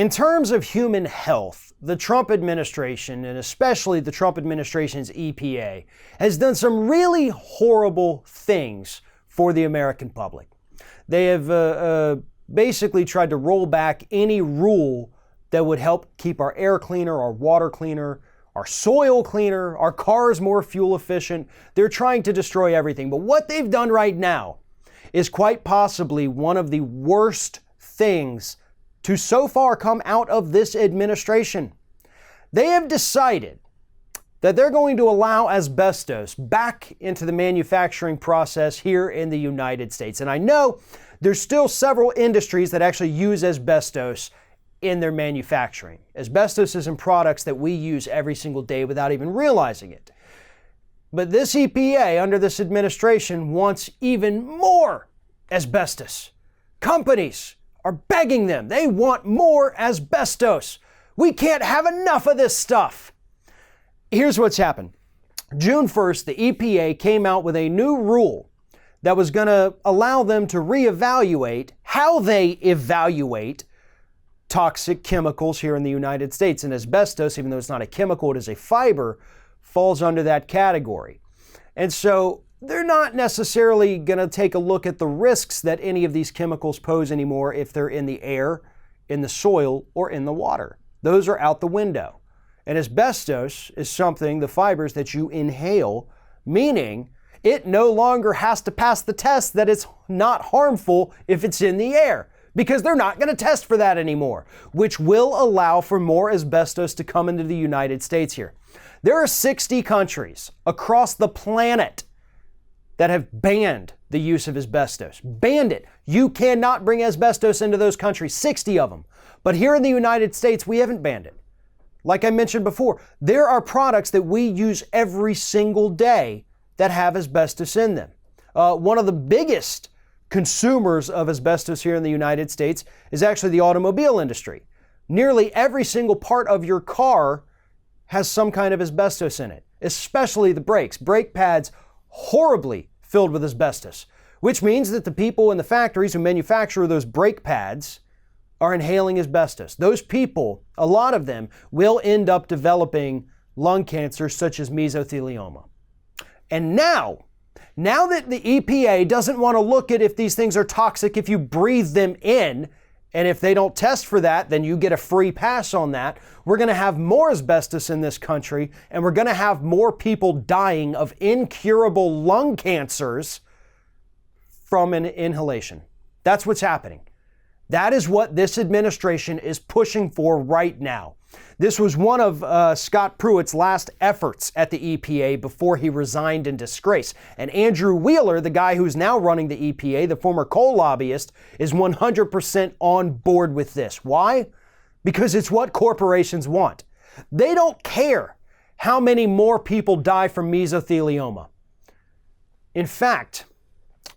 In terms of human health, the Trump administration, and especially the Trump administration's EPA, has done some really horrible things for the American public. They have basically tried to roll back any rule that would help keep our air cleaner, our water cleaner, our soil cleaner, our cars more fuel efficient. They're trying to destroy everything. But what they've done right now is quite possibly one of the worst things to so far come out of this administration. They have decided that they're going to allow asbestos back into the manufacturing process here in the United States. And I know there's still several industries that actually use asbestos in their manufacturing. Asbestos is in products that we use every single day without even realizing it. But this EPA under this administration wants even more asbestos. Companies are begging them. They want more asbestos. We can't have enough of this stuff. Here's what's happened. June 1st, the EPA came out with a new rule that was going to allow them to reevaluate how they evaluate toxic chemicals here in the United States. And asbestos, even though it's not a chemical, it is a fiber, falls under that category. And so they're not necessarily going to take a look at the risks that any of these chemicals pose anymore if they're in the air, in the soil, or in the water. Those are out the window. And asbestos is something, the fibers that you inhale, meaning it no longer has to pass the test that it's not harmful if it's in the air, because they're not going to test for that anymore, which will allow for more asbestos to come into the United States here. There are 60 countries across the planet that have banned the use of asbestos. Banned it. You cannot bring asbestos into those countries, 60 of them. But here in the United States, we haven't banned it. Like I mentioned before, there are products that we use every single day that have asbestos in them. One of the biggest consumers of asbestos here in the United States is actually the automobile industry. Nearly every single part of your car has some kind of asbestos in it, especially the brakes. Brake pads horribly filled with asbestos, which means that the people in the factories who manufacture those brake pads are inhaling asbestos. Those people, a lot of them, will end up developing lung cancer such as mesothelioma. And now that the EPA doesn't want to look at if these things are toxic if you breathe them in, and if they don't test for that, then you get a free pass on that, we're going to have more asbestos in this country, and we're going to have more people dying of incurable lung cancers from an inhalation. That's what's happening. That is what this administration is pushing for right now. This was one of Scott Pruitt's last efforts at the EPA before he resigned in disgrace. And Andrew Wheeler, the guy who's now running the EPA, the former coal lobbyist, is 100% on board with this. Why? Because it's what corporations want. They don't care how many more people die from mesothelioma. In fact,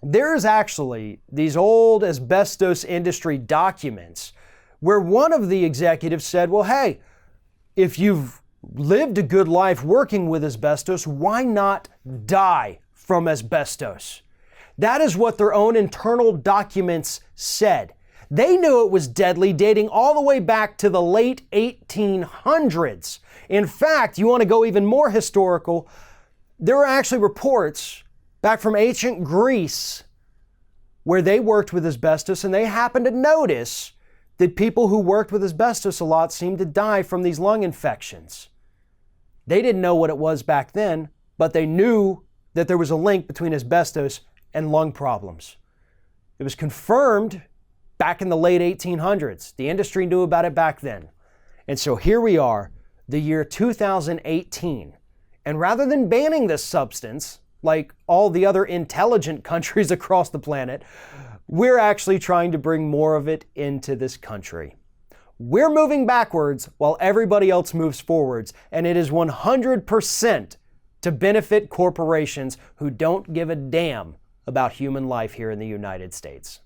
there's actually these old asbestos industry documents where one of the executives said, well, hey, if you've lived a good life working with asbestos, why not die from asbestos? That is what their own internal documents said. They knew it was deadly, dating all the way back to the late 1800s. In fact, you want to go even more historical, there were actually reports back from ancient Greece where they worked with asbestos, and they happened to notice that people who worked with asbestos a lot seemed to die from these lung infections. They didn't know what it was back then, but they knew that there was a link between asbestos and lung problems. It was confirmed back in the late 1800s. The industry knew about it back then. And so here we are, the year 2018. And rather than banning this substance, like all the other intelligent countries across the planet, we're actually trying to bring more of it into this country. We're moving backwards while everybody else moves forwards, and it is 100% to benefit corporations who don't give a damn about human life here in the United States.